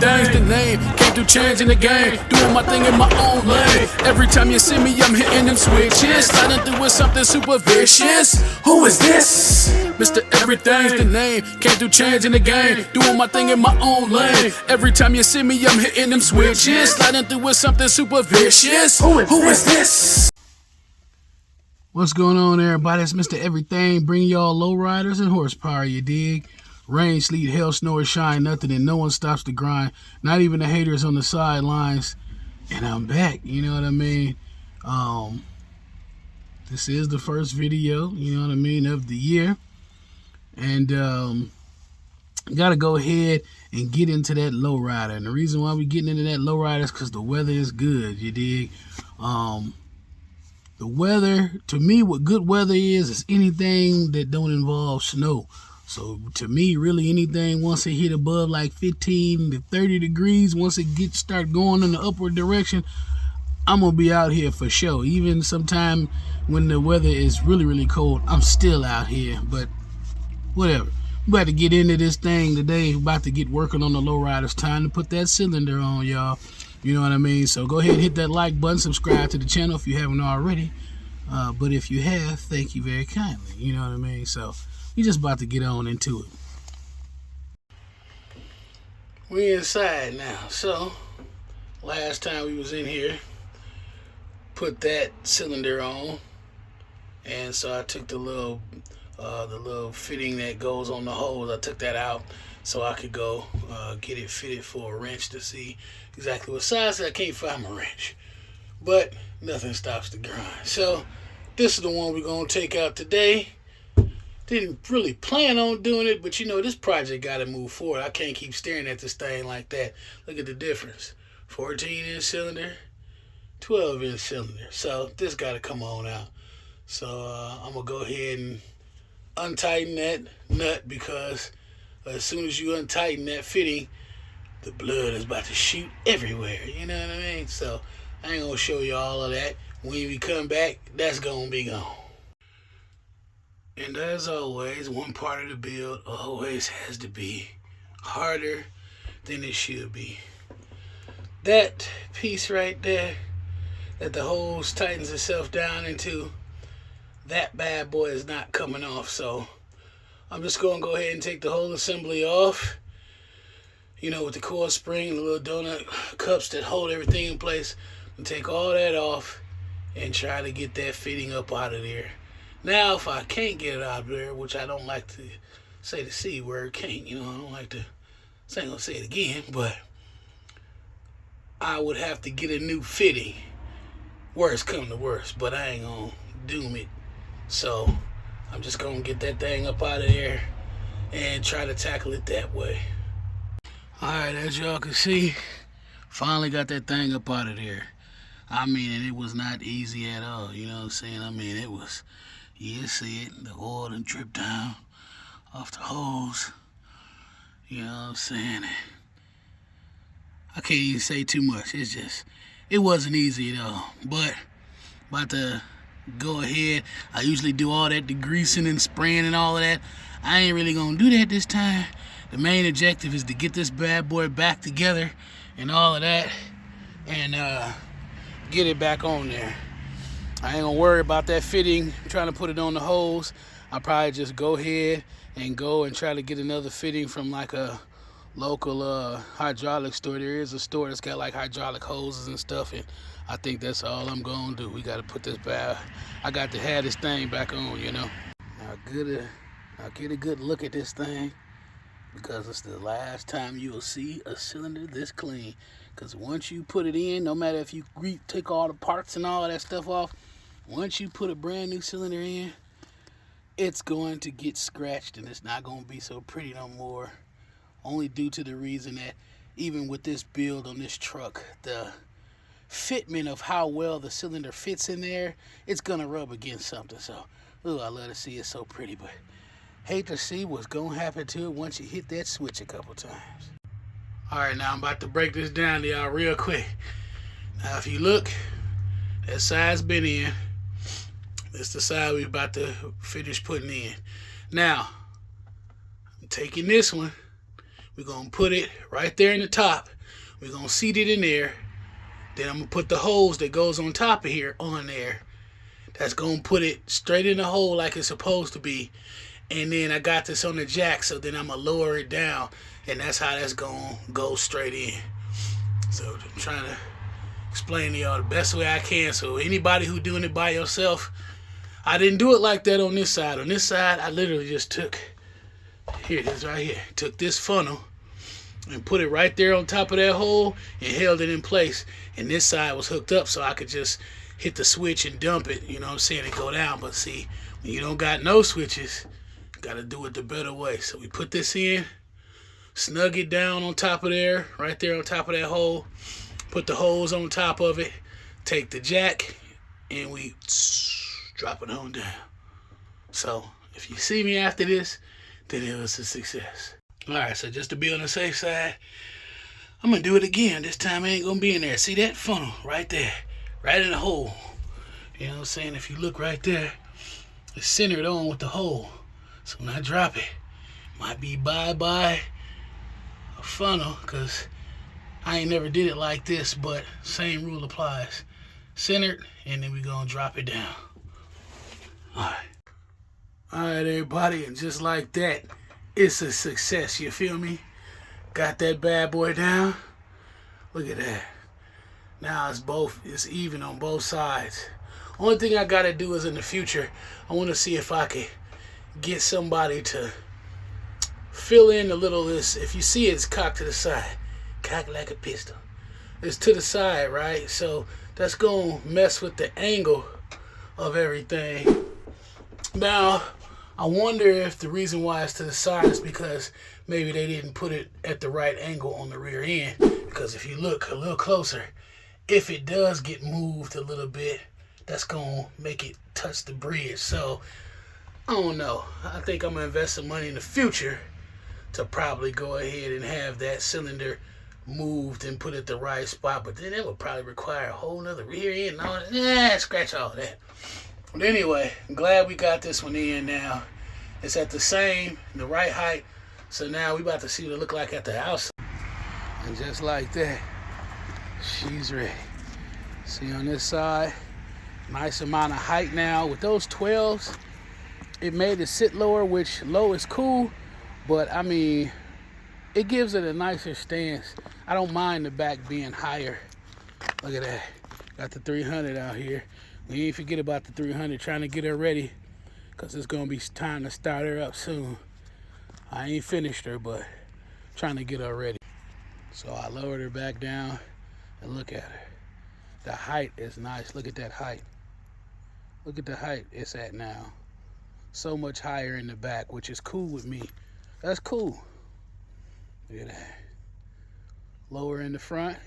everything's the name. Came through changing the game, doing my thing in my own lane. Every time you see me, I'm hitting them switches, sliding through with something super vicious. Who is this? Mr. Everything's the name. Came through changing the game, doing my thing in my own lane. Every time you see me, I'm hitting them switches, sliding through with something super vicious. Who is this? What's going on, everybody? It's Mr. Everything, bringing y'all low riders and horsepower, you dig? Rain, sleet, hail, snow, or shine, nothing, and no one stops the grind. Not even the haters on the sidelines. And I'm back, you know what I mean? This is the first video, you know what I mean, of the year. And gotta go ahead and get into that low rider. And the reason why we getting into that low rider is because the weather is good, you dig? The weather, to me, what good weather is anything that don't involve snow. So to me, really anything once it hit above like 15 to 30 degrees, once it start going in the upward direction, I'm gonna be out here for sure. Even sometime when the weather is really, really cold, I'm still out here, but whatever. We're about to get into this thing today. We're about to get working on the lowriders. Time to put that cylinder on, y'all. You know what I mean? So go ahead and hit that like button, subscribe to the channel if you haven't already. But if you have, thank you very kindly. You know what I mean? So we just about to get on into it. We inside now. So last time we was in here, put that cylinder on, and so I took the little fitting that goes on the hose. I took that out so I could go get it fitted for a wrench to see exactly what size. I can't find my wrench, but nothing stops the grind. So this is the one we're gonna take out today. Didn't really plan on doing it, but you know, this project got to move forward. I can't keep staring at this thing like that. Look at the difference: 14-inch cylinder, 12-inch cylinder. So this got to come on out. So I'm gonna go ahead and untighten that nut, because as soon as you untighten that fitting, the blood is about to shoot everywhere. You know what I mean? So I ain't gonna show you all of that. When we come back, that's gonna be gone. And as always, one part of the build always has to be harder than it should be. That piece right there that the hose tightens itself down into, that bad boy is not coming off. So I'm just going to go ahead and take the whole assembly off, you know, with the coil spring and the little donut cups that hold everything in place, and take all that off and try to get that fitting up out of there. Now, if I can't get it out of there, which I don't like to say the C word, can't, you know, I don't like to, I ain't gonna say it again, but I would have to get a new fitting. Worst come to worst, but I ain't gonna doom it. So I'm just gonna get that thing up out of there and try to tackle it that way. Alright, as y'all can see, finally got that thing up out of there. I mean, and it was not easy at all, you know what I'm saying? I mean, it was, you see it, the oil done dripped down off the hose. You know what I'm saying? I can't even say too much. It's just, it wasn't easy at all. But about to go ahead. I usually do all that degreasing and spraying and all of that. I ain't really gonna do that this time. The main objective is to get this bad boy back together and all of that, and get it back on there. I ain't gonna worry about that fitting, trying to put it on the hose. I'll probably just go ahead and go and try to get another fitting from like a local hydraulic store. There is a store that's got like hydraulic hoses and stuff, and I think that's all I'm gonna do. We gotta put this back. I got to have this thing back on, you know. I'll get a good look at this thing, because it's the last time you'll see a cylinder this clean. Because once you put it in, no matter if you take all the parts and all of that stuff off, once you put a brand new cylinder in, it's going to get scratched and it's not going to be so pretty no more. Only due to the reason that even with this build on this truck, the fitment of how well the cylinder fits in there, it's going to rub against something. So, ooh, I love to see it so pretty, but hate to see what's going to happen to it once you hit that switch a couple times. Alright, now I'm about to break this down to y'all real quick. Now, if you look, that side's been in. This is the side we're about to finish putting in. Now, I'm taking this one. We're going to put it right there in the top. We're going to seat it in there. Then I'm going to put the hose that goes on top of here on there. That's going to put it straight in the hole like it's supposed to be. And then I got this on the jack, so then I'm going to lower it down. And that's how that's going to go straight in. So I'm trying to explain to y'all the best way I can. So anybody who doing it by yourself, I didn't do it like that on this side. On this side, I literally just took, here it is right here, took this funnel and put it right there on top of that hole and held it in place. And this side was hooked up so I could just hit the switch and dump it, you know what I'm saying, and go down. But see, when you don't got no switches, you got to do it the better way. So we put this in, snug it down on top of there, right there on top of that hole, put the hose on top of it, take the jack, and we drop it on down. So if you see me after this, then it was a success. Alright, so just to be on the safe side, I'm going to do it again. This time I ain't going to be in there. See that funnel right there, right in the hole. You know what I'm saying? If you look right there, it's centered on with the hole. So when I drop it, might be bye-bye a funnel, because I ain't never did it like this, but same rule applies. Centered, and then we're going to drop it down. Alright. Alright, everybody, and just like that, it's a success, you feel me? Got that bad boy down. Look at that. Now it's even on both sides. Only thing I gotta do is in the future, I wanna see if I could get somebody to fill in a little of this. If you see it's cocked to the side, cocked like a pistol. It's to the side, right? So that's gonna mess with the angle of everything. Now, I wonder if the reason why it's to the side is because maybe they didn't put it at the right angle on the rear end. Because if you look a little closer, if it does get moved a little bit, that's going to make it touch the bridge. So, I don't know. I think I'm going to invest some money in the future to probably go ahead and have that cylinder moved and put it the right spot. But then it would probably require a whole nother rear end and all that. Scratch all that. But anyway, I'm glad we got this one in now. It's at the right height. So now we about to see what it look like at the outside. And just like that, she's ready. See on this side, nice amount of height now. With those 12s, it made it sit lower, which low is cool. But I mean, it gives it a nicer stance. I don't mind the back being higher. Look at that. Got the 300 out here. We ain't forget about the 300, trying to get her ready, because it's going to be time to start her up soon. I ain't finished her, but trying to get her ready. So I lowered her back down, and look at her. The height is nice. Look at that height. Look at the height it's at now. So much higher in the back, which is cool with me. That's cool. Look at that. Lower in the front,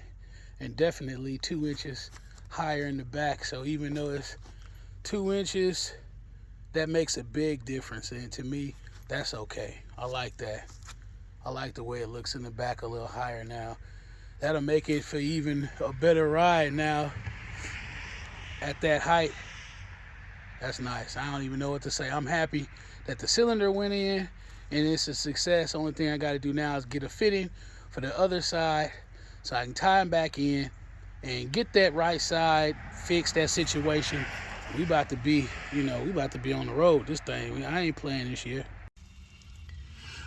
and definitely 2 inches higher in the back. So even though it's 2 inches, that makes a big difference, and to me that's okay. I like that. I like the way it looks in the back a little higher now. That'll make it for even a better ride now at that height. That's nice. I don't even know what to say. I'm happy that the cylinder went in and it's a success. Only thing I got to do now is get a fitting for the other side so I can tie them back in and get that right side, fix that situation. We about to be, we about to be on the road, this thing. I ain't playing this year.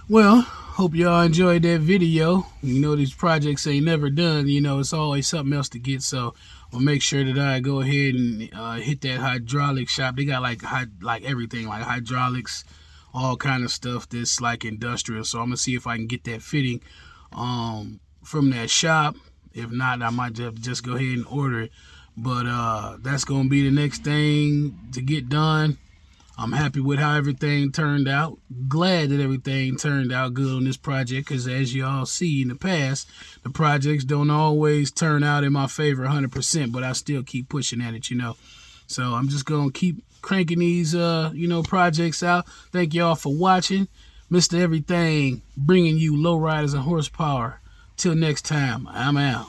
Well, hope y'all enjoyed that video. These projects ain't never done. It's always something else to get. So I'll make sure that I go ahead and hit that hydraulic shop. They got like everything, like hydraulics, all kind of stuff that's like industrial. So I'm gonna see if I can get that fitting from that shop. If not, I might just go ahead and order it. But that's gonna be the next thing to get done. I'm happy with how everything turned out. Glad that everything turned out good on this project, because as y'all see in the past, the projects don't always turn out in my favor 100%, but I still keep pushing at it, So I'm just going to keep cranking these, projects out. Thank y'all for watching. Mr. Everything, bringing you low riders and horsepower. Till next time, I'm out.